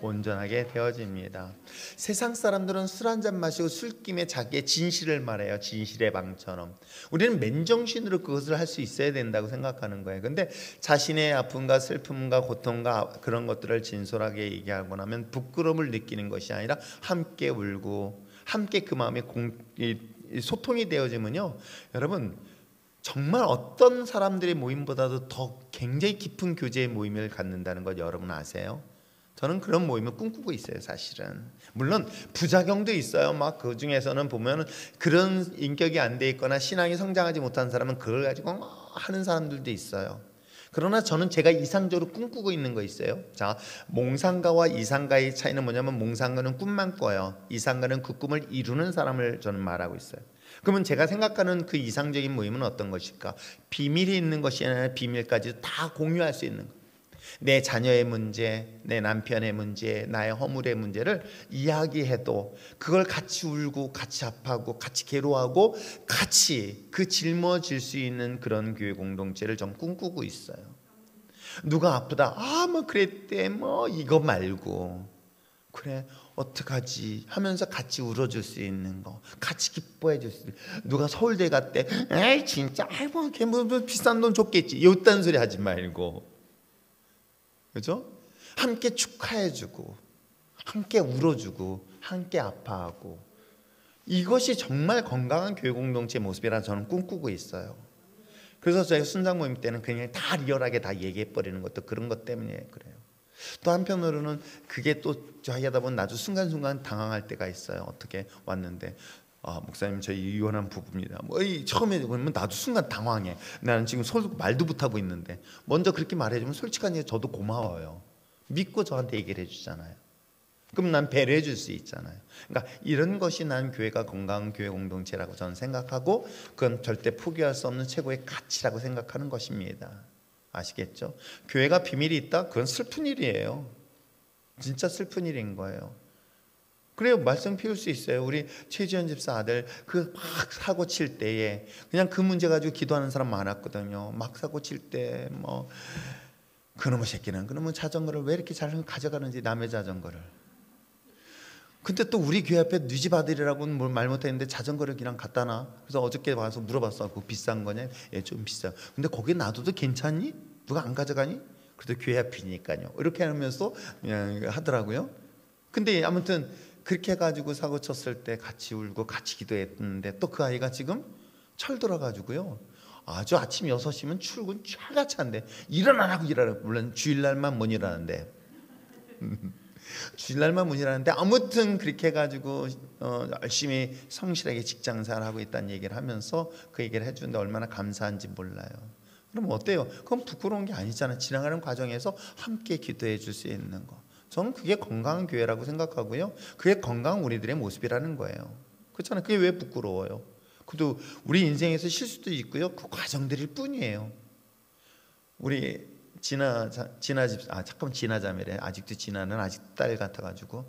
온전하게 되어집니다. 세상 사람들은 술 한잔 마시고 술김에 자기의 진실을 말해요. 진실의 방처럼. 우리는 맨정신으로 그것을 할 수 있어야 된다고 생각하는 거예요. 근데 자신의 아픔과 슬픔과 고통과 그런 것들을 진솔하게 얘기하고 나면 부끄러움을 느끼는 것이 아니라 함께 울고 함께 그 마음이 소통이 되어지면요, 여러분 정말 어떤 사람들의 모임보다도 더 굉장히 깊은 교제의 모임을 갖는다는 것 여러분 아세요? 저는 그런 모임을 꿈꾸고 있어요. 사실은 물론 부작용도 있어요. 막 그 중에서는 보면 그런 인격이 안 돼 있거나 신앙이 성장하지 못한 사람은 그걸 가지고 하는 사람들도 있어요. 그러나 저는 제가 이상적으로 꿈꾸고 있는 거 있어요. 자, 몽상가와 이상가의 차이는 뭐냐면 몽상가는 꿈만 꿔요. 이상가는 그 꿈을 이루는 사람을 저는 말하고 있어요. 그러면 제가 생각하는 그 이상적인 모임은 어떤 것일까? 비밀이 있는 것이 아니라 비밀까지 다 공유할 수 있는 것. 내 자녀의 문제, 내 남편의 문제, 나의 허물의 문제를 이야기해도 그걸 같이 울고 같이 아파하고 같이 괴로워하고 같이 그 짊어질 수 있는 그런 교회 공동체를 전 꿈꾸고 있어요. 누가 아프다, 뭐 그랬대, 뭐 이거 말고 그래 어떡하지 하면서 같이 울어줄 수 있는 거, 같이 기뻐해 줄 수 있는. 누가 서울대 갔대, 에이 진짜 아이고 걔 뭐 비싼 돈 줬겠지, 이딴 소리 하지 말고, 그죠? 함께 축하해주고 함께 울어주고 함께 아파하고, 이것이 정말 건강한 교회 공동체 모습이라 저는 꿈꾸고 있어요. 그래서 저희 순장 모임 때는 그냥 다 리얼하게 다 얘기해버리는 것도 그런 것 때문에 그래요. 또 한편으로는 그게 또 하다 보면 나도 순간순간 당황할 때가 있어요. 어떻게 왔는데 목사님 저희 이혼한 부부입니다. 뭐 처음에 그러면 나도 순간 당황해. 나는 지금 말도 못하고 있는데 먼저 그렇게 말해주면 솔직하게 저도 고마워요. 믿고 저한테 얘기를 해주잖아요. 그럼 난 배려해 줄 수 있잖아요. 그러니까 이런 것이 난 교회가 건강한 교회 공동체라고 저는 생각하고, 그건 절대 포기할 수 없는 최고의 가치라고 생각하는 것입니다. 아시겠죠? 교회가 비밀이 있다? 그건 슬픈 일이에요. 진짜 슬픈 일인 거예요. 그래요, 말씀 피울 수 있어요. 우리 최지연 집사 아들 그 막 사고 칠 때에 그냥 그 문제 가지고 기도하는 사람 많았거든요. 막 사고 칠 때 뭐 그놈의 새끼는 그놈의 자전거를 왜 이렇게 잘 가져가는지, 남의 자전거를. 근데 또 우리 교회 앞에 네 집 아들이라고는 뭘 말 못했는데 자전거를 그냥 갖다 놔. 그래서 어저께 와서 물어봤어. 그거 비싼 거냐? 예, 좀 비싸. 근데 거기 놔둬도 괜찮니? 누가 안 가져가니? 그래도 교회 앞이니까요. 이렇게 하면서 그냥 하더라고요. 근데 아무튼 그렇게 해가지고 사고 쳤을 때 같이 울고 같이 기도했는데, 또 그 아이가 지금 철들어가지고요, 아주 아침 6시면 출근 쫙같이 한대. 일어나라고 일하라고. 물론 주일날만 못 일하는데 주일날만 못 일하는데 아무튼 그렇게 해가지고 열심히 성실하게 직장생활을 하고 있다는 얘기를 하면서 그 얘기를 해주는데 얼마나 감사한지 몰라요. 그럼 어때요? 그건 부끄러운 게 아니잖아요. 지나가는 과정에서 함께 기도해 줄 수 있는 거, 저는 그게 건강한 교회라고 생각하고요. 그게 건강한 우리들의 모습이라는 거예요. 그렇잖아요. 그게 왜 부끄러워요? 그래도 우리 인생에서 실수도 있고요, 그 과정들일 뿐이에요. 우리 진아 자매래. 아직도 진아는 아직 딸 같아가지고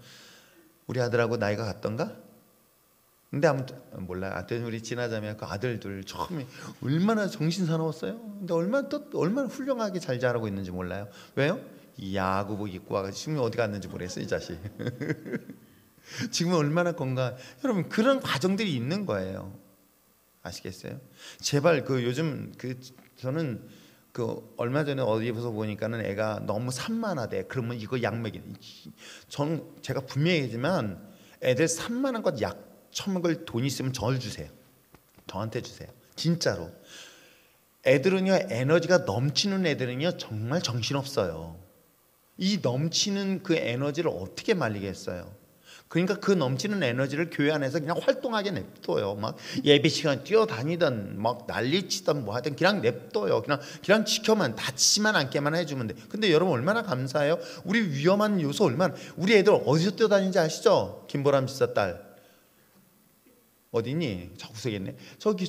우리 아들하고 나이가 같던가? 근데 아무튼 몰라요. 하여튼 우리 진아 자매 그 아들들 처음에 얼마나 정신 사나웠어요. 근데 얼마나 훌륭하게 잘 자라고 있는지 몰라요. 왜요? 야구복 입고 와가지고 지금 어디 갔는지 모르겠어요, 이 자식. 지금은 얼마나 건강. 여러분 그런 과정들이 있는 거예요. 아시겠어요? 제발 요즘 저는 얼마 전에 어디에서 보니까는 애가 너무 산만하대. 그러면 이거 약 먹이는. 저는 제가 분명히 얘기하지만 애들 산만한 것 약 처먹을 돈 있으면 저를 주세요. 저한테 주세요. 진짜로. 애들은요, 에너지가 넘치는 애들은요 정말 정신없어요. 이 넘치는 그 에너지를 어떻게 말리겠어요? 그러니까 그 넘치는 에너지를 교회 안에서 그냥 활동하게 냅둬요. 막 예배 시간 뛰어다니든 막 난리치든 뭐 하든 그냥 냅둬요. 그냥 지켜만, 다치지만 않게만 해주면 돼. 근데 여러분 얼마나 감사해요. 우리 위험한 요소 얼마나. 우리 애들 어디서 뛰어다니는지 아시죠? 김보람 집사 딸 어디니? 자꾸 쓰겠네. 저기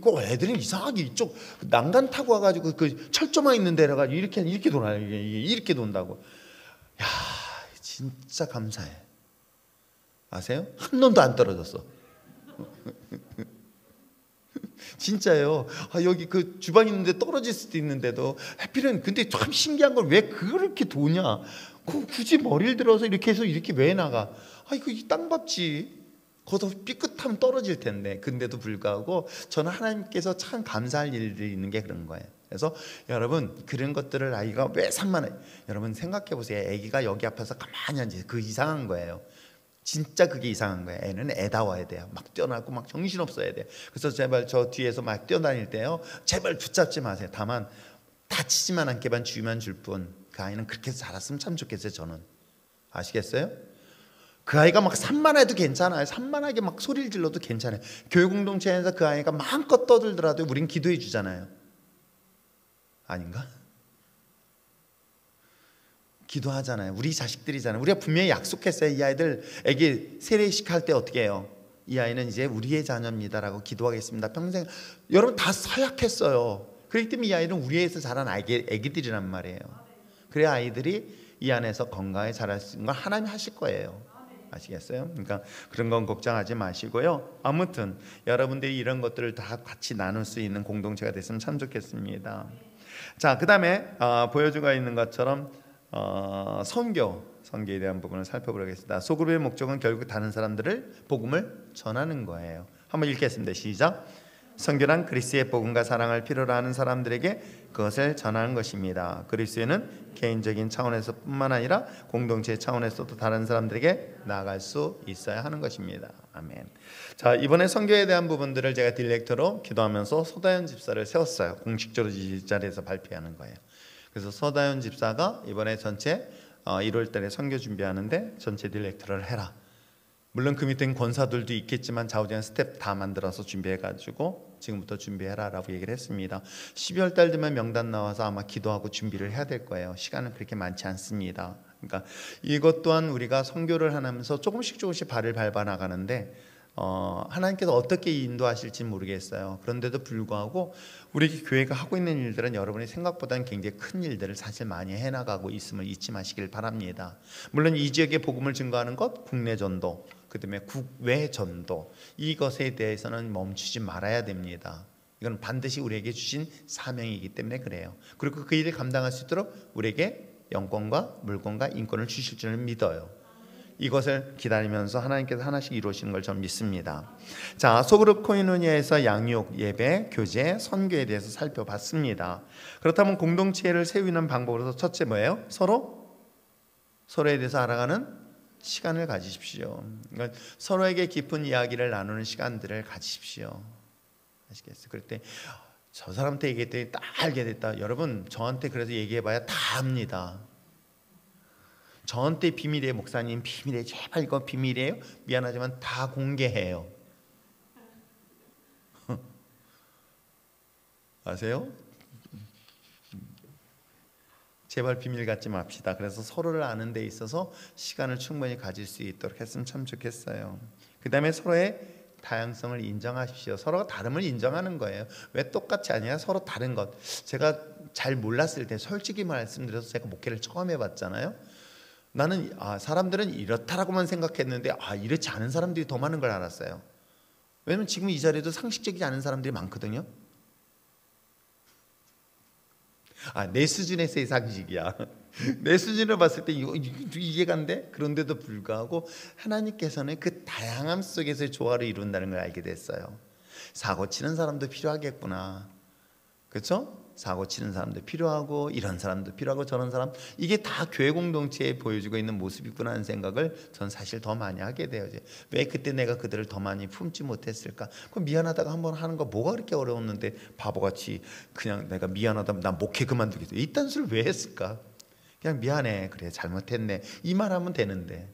꼭 애들이 이상하게 이쪽 난간 타고 와가지고 그 철조망 있는 데라 가지고 이렇게 도나요. 이게 이렇게 돈다고. 야, 진짜 감사해. 아세요? 한 놈도 안 떨어졌어. 진짜요. 여기 그 주방 있는데 떨어질 수도 있는데도 해필은. 근데 참 신기한 걸 왜 그렇게 도냐? 굳이 머리를 들어서 이렇게 해서 이렇게 왜 나가? 이거 이 땅밥지. 거기서 삐끗하면 떨어질 텐데. 근데도 불구하고 저는 하나님께서 참 감사할 일들이 있는 게 그런 거예요. 그래서 여러분 그런 것들을 아이가 왜 산만해? 여러분 생각해 보세요. 아기가 여기 앞에서 가만히 앉아. 그 이상한 거예요. 진짜 그게 이상한 거예요. 애는 애다워야 돼요. 막 뛰어나고 막 정신없어야 돼요. 그래서 제발 저 뒤에서 막 뛰어다닐 때요, 제발 붙잡지 마세요. 다만 다치지만 않게만 주의만 줄 뿐. 그 아이는 그렇게 해서 자랐으면 참 좋겠어요. 저는. 아시겠어요? 그 아이가 막 산만해도 괜찮아요. 산만하게 막 소리를 질러도 괜찮아요. 교회 공동체에서 그 아이가 마음껏 떠들더라도 우린 기도해 주잖아요. 아닌가? 기도하잖아요. 우리 자식들이잖아요. 우리가 분명히 약속했어요. 이 아이들 애기 세례식 할 때 어떻게 해요? 이 아이는 이제 우리의 자녀입니다라고 기도하겠습니다. 평생. 여러분 다 서약했어요. 그렇기 때문에 이 아이는 우리에서 자란 애기들이란 말이에요. 그래야 아이들이 이 안에서 건강하게 자랄 수 있는 걸 하나님이 하실 거예요. 아시겠어요? 그러니까 그런 건 걱정하지 마시고요. 아무튼 여러분들이 이런 것들을 다 같이 나눌 수 있는 공동체가 됐으면 참 좋겠습니다. 자, 그 다음에 보여주고 있는 것처럼 선교에 대한 부분을 살펴보겠습니다. 소그룹의 목적은 결국 다른 사람들을 복음을 전하는 거예요. 한번 읽겠습니다. 시작. 선교란 그리스도의 복음과 사랑을 필요로 하는 사람들에게 그것을 전하는 것입니다. 그리스도는 개인적인 차원에서 뿐만 아니라 공동체 차원에서도 다른 사람들에게 나아갈 수 있어야 하는 것입니다. 아멘. 자, 이번에 선교에 대한 부분들을 제가 딜렉터로 기도하면서 소다현 집사를 세웠어요. 공식적으로 이 자리에서 발표하는 거예요. 그래서 서다현 집사가 이번에 전체 1월 달에 선교 준비하는데 전체 딜렉터를 해라. 물론 그 밑에 권사들도 있겠지만 좌우지간 스텝 다 만들어서 준비해가지고 지금부터 준비해라 라고 얘기를 했습니다. 12월 달 되면 명단 나와서 아마 기도하고 준비를 해야 될 거예요. 시간은 그렇게 많지 않습니다. 그러니까 이것 또한 우리가 선교를 하면서 조금씩 발을 밟아 나가는데 하나님께서 어떻게 인도하실지 모르겠어요. 그런데도 불구하고 우리 교회가 하고 있는 일들은 여러분이 생각보다는 굉장히 큰 일들을 사실 많이 해나가고 있음을 잊지 마시길 바랍니다. 물론 이 지역에 복음을 증거하는 것, 국내 전도, 그 다음에 국외 전도, 이것에 대해서는 멈추지 말아야 됩니다. 이건 반드시 우리에게 주신 사명이기 때문에 그래요. 그리고 그 일을 감당할 수 있도록 우리에게 영권과 물권과 인권을 주실 줄은 믿어요. 이것을 기다리면서 하나님께서 하나씩 이루시는 걸 전 믿습니다. 자, 소그룹 코이노니아에서 양육, 예배, 교제, 선교에 대해서 살펴봤습니다. 그렇다면 공동체를 세우는 방법으로서 첫째 뭐예요? 서로에 대해서 알아가는 시간을 가지십시오. 그러니까 서로에게 깊은 이야기를 나누는 시간들을 가지십시오. 아시겠어요? 그럴 때 저 사람한테 얘기했더니 딱 알게 됐다. 여러분 저한테 그래서 얘기해봐야 다 압니다. 저한테 비밀이에요. 목사님 비밀이에요. 제발 이거 비밀이에요. 미안하지만 다 공개해요. 아세요? 제발 비밀 갖지 맙시다. 그래서 서로를 아는 데 있어서 시간을 충분히 가질 수 있도록 했으면 참 좋겠어요. 그 다음에 서로의 다양성을 인정하십시오. 서로가 다름을 인정하는 거예요. 왜 똑같이 아니야? 서로 다른 것. 제가 잘 몰랐을 때 솔직히 말씀드려서 제가 목회를 처음 해봤잖아요. 나는 사람들은 이렇다라고만 생각했는데 이렇지 않은 사람들이 더 많은 걸 알았어요. 왜냐면 지금 이 자리에도 상식적이지 않은 사람들이 많거든요. 내 수준에서의 상식이야. 내 수준으로 봤을 때 이해가 안 돼? 그런데도 불구하고 하나님께서는 그 다양함 속에서의 조화를 이룬다는 걸 알게 됐어요. 사고 치는 사람도 필요하겠구나. 그렇죠? 사고 치는 사람도 필요하고 이런 사람도 필요하고 저런 사람, 이게 다 교회 공동체에 보여주고 있는 모습이구나 하는 생각을 전 사실 더 많이 하게 돼요. 왜 그때 내가 그들을 더 많이 품지 못했을까? 그럼 미안하다가 한번 하는 거 뭐가 그렇게 어려웠는데 바보같이 그냥 내가 미안하다 난 목회 그만두겠어 이딴 소리를 왜 했을까? 그냥 미안해, 그래 잘못했네, 이 말하면 되는데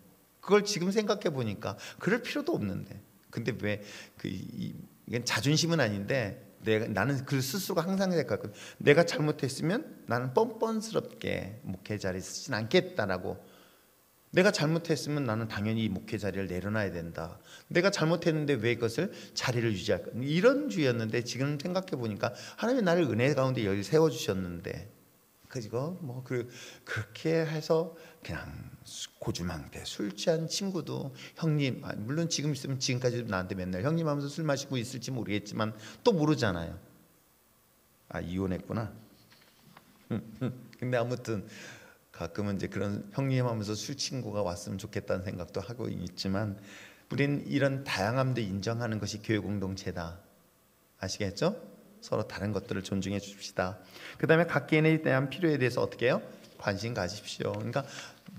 그걸 지금 생각해 보니까 그럴 필요도 없는데. 근데 왜 이건 자존심은 아닌데 나는 그 스스로가 항상 생각하거든. 내가 잘못했으면 나는 뻔뻔스럽게 목회 자리에 쓰진 않겠다라고. 내가 잘못했으면 나는 당연히 이 목회 자리를 내려놔야 된다. 내가 잘못했는데 왜 그것을 자리를 유지할까? 이런 주의였는데 지금 생각해 보니까 하나님이 나를 은혜 가운데 여기 세워 주셨는데 그거 뭐 그렇게 해서 그냥 고주망대 술 취한 친구도 형님, 물론 지금 있으면 지금까지도 나한테 맨날 형님 하면서 술 마시고 있을지 모르겠지만 또 모르잖아요. 이혼했구나. 근데 아무튼 가끔은 이제 그런 형님 하면서 술 친구가 왔으면 좋겠다는 생각도 하고 있지만 우리는 이런 다양함도 인정하는 것이 교회 공동체다. 아시겠죠? 서로 다른 것들을 존중해 줍시다. 그 다음에 각 개인에 대한 필요에 대해서 어떻게 해요? 관심 가십시오. 그러니까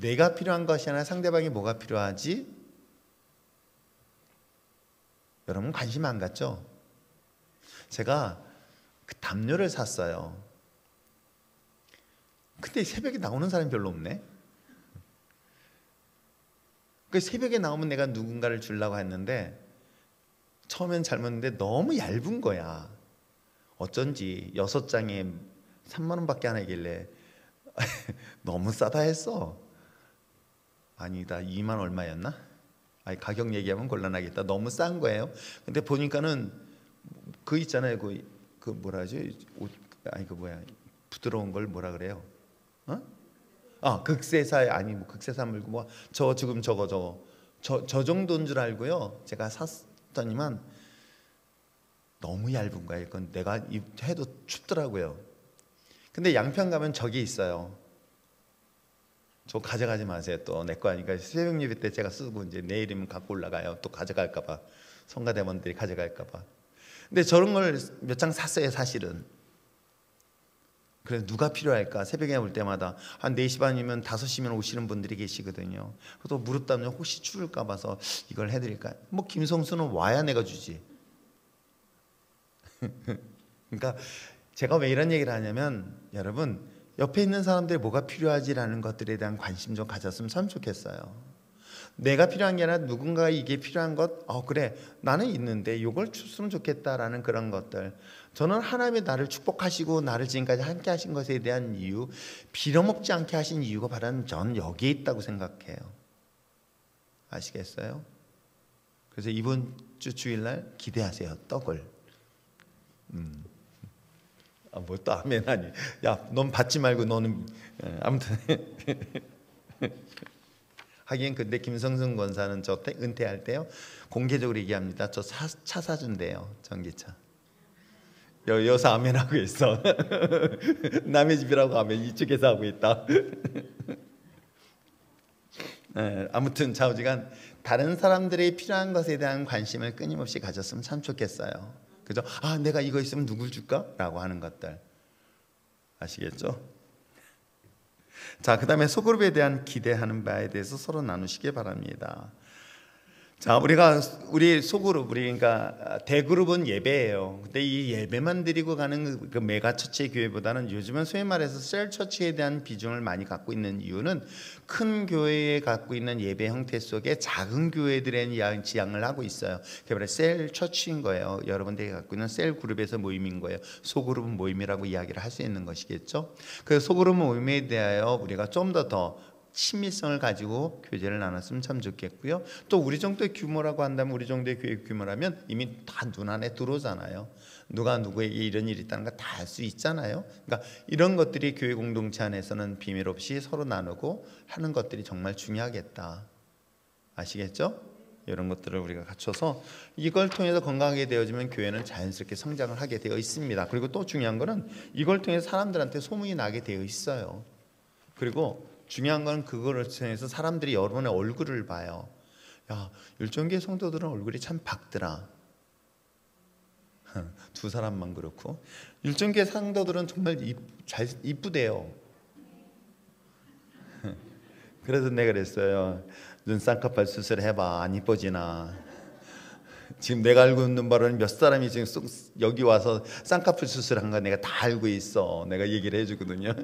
내가 필요한 것이 아니라 상대방이 뭐가 필요하지? 여러분 관심 안 갖죠? 제가 그 담요를 샀어요. 근데 새벽에 나오는 사람이 별로 없네. 그 새벽에 나오면 내가 누군가를 주려고 했는데 처음엔 잘 먹는데 너무 얇은 거야. 어쩐지 6장에 3만 원밖에 안 하길래 너무 싸다 했어. 아니다, 2만 얼마였나? 가격 얘기하면 곤란하겠다. 너무 싼 거예요. 근데 보니까는 그 있잖아요. 그 뭐라 하지? 그 뭐야? 부드러운 걸 뭐라 그래요? 극세사 뭐 극세사 물고 뭐 지금 저 정도인 줄 알고요. 제가 샀더니만 너무 얇은 거예요. 이건 내가 해도 춥더라고요. 근데 양평 가면 저기 있어요. 저 가져가지 마세요. 또 내 거 아니까 새벽 예배 때 제가 쓰고 이제 내일이면 갖고 올라가요. 또 가져갈까봐 성가대원들이 가져갈까봐. 근데 저런 걸 몇 장 샀어요, 사실은. 그래서 누가 필요할까? 새벽에 올 때마다 한 4시 반이면 5시면 오시는 분들이 계시거든요. 그래서 물었다면 혹시 추울까 봐서 이걸 해드릴까? 뭐 김성수는 와야 내가 주지. 그러니까 제가 왜 이런 얘기를 하냐면 여러분 옆에 있는 사람들이 뭐가 필요하지라는 것들에 대한 관심 좀 가졌으면 참 좋겠어요. 내가 필요한 게 아니라 누군가가 이게 필요한 것, 그래 나는 있는데 이걸 줬으면 좋겠다라는 그런 것들. 저는 하나님이 나를 축복하시고 나를 지금까지 함께 하신 것에 대한 이유, 빌어먹지 않게 하신 이유가 바로 저는 여기에 있다고 생각해요. 아시겠어요? 그래서 이번 주 주일날 기대하세요. 떡을. 뭘 또 아멘 하니. 야, 넌 받지 말고 너는 아무튼 하긴 근데 김성승 권사는 저 은퇴할 때요 공개적으로 얘기합니다. 저 차 사준대요. 전기차. 여기서 아멘 하고 있어. 남의 집이라고 하면 이쪽에서 하고 있다. 아무튼 좌우지간 다른 사람들이 필요한 것에 대한 관심을 끊임없이 가졌으면 참 좋겠어요. 그죠? 내가 이거 있으면 누굴 줄까? 라고 하는 것들. 아시겠죠? 자, 그 다음에 소그룹에 대한 기대하는 바에 대해서 서로 나누시기 바랍니다. 자, 우리 소그룹, 그러니까 대그룹은 예배예요. 근데 이 예배만 드리고 가는 그 메가처치 교회보다는 요즘은 소위 말해서 셀처치에 대한 비중을 많이 갖고 있는 이유는 큰 교회에 갖고 있는 예배 형태 속에 작은 교회들의 지향을 하고 있어요. 그게 바로 셀처치인 거예요. 여러분들이 갖고 있는 셀그룹에서 모임인 거예요. 소그룹은 모임이라고 이야기를 할 수 있는 것이겠죠. 그 소그룹 모임에 대하여 우리가 좀 더 친밀성을 가지고 교제를 나눴으면 참 좋겠고요. 또 우리 정도의 규모라고 한다면 우리 정도의 교회 규모라면 이미 다 눈 안에 들어오잖아요. 누가 누구에게 이런 일이 있다는 거 다 알 수 있잖아요. 그러니까 이런 것들이 교회 공동체 안에서는 비밀 없이 서로 나누고 하는 것들이 정말 중요하겠다. 아시겠죠? 이런 것들을 우리가 갖춰서 이걸 통해서 건강하게 되어지면 교회는 자연스럽게 성장을 하게 되어 있습니다. 그리고 또 중요한 거는 이걸 통해서 사람들한테 소문이 나게 되어 있어요. 그리고 중요한 건 그거를 통해서 사람들이 여러분의 얼굴을 봐요. 야, 율정교회 성도들은 얼굴이 참 밝더라. 두 사람만 그렇고 율정교회 성도들은 정말 이쁘대요. 그래서 내가 그랬어요. 눈 쌍꺼풀 수술해봐. 안 이뻐지나. 지금 내가 알고 있는 바로는 몇 사람이 지금 여기 와서 쌍꺼풀 수술한 거 내가 다 알고 있어. 내가 얘기를 해주거든요.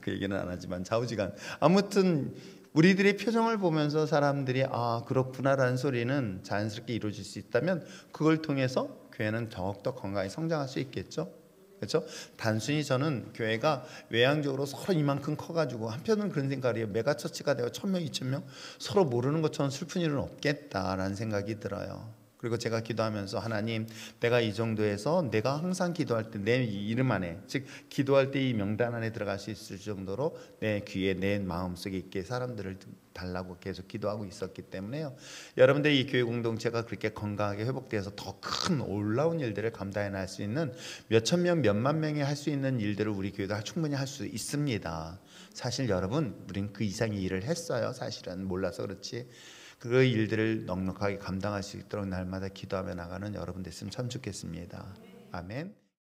그 얘기는 안 하지만 좌우지간 아무튼 우리들의 표정을 보면서 사람들이 아 그렇구나라는 소리는 자연스럽게 이루어질 수 있다면 그걸 통해서 교회는 더욱더 건강히 성장할 수 있겠죠. 그렇죠? 단순히 저는 교회가 외향적으로 서로 이만큼 커가지고 한편으로는 그런 생각을 해요. 메가처치가 되고 1000명, 2000명 서로 모르는 것처럼 슬픈 일은 없겠다라는 생각이 들어요. 그리고 제가 기도하면서 하나님, 내가 이 정도에서 내가 항상 기도할 때 내 이름 안에, 즉 기도할 때 이 명단 안에 들어갈 수 있을 정도로 내 귀에 내 마음속에 있게 사람들을 달라고 계속 기도하고 있었기 때문에요. 여러분들 이 교회 공동체가 그렇게 건강하게 회복돼서 더 큰 올라온 일들을 감당해 낼 수 있는 몇천 명, 몇만 명이 할 수 있는 일들을 우리 교회가 충분히 할 수 있습니다. 사실 여러분, 우린 그 이상의 일을 했어요. 사실은 몰라서 그렇지. 그 일들을 넉넉하게 감당할 수 있도록 날마다 기도하며 나가는 여러분 됐으면 참 좋겠습니다. 아멘.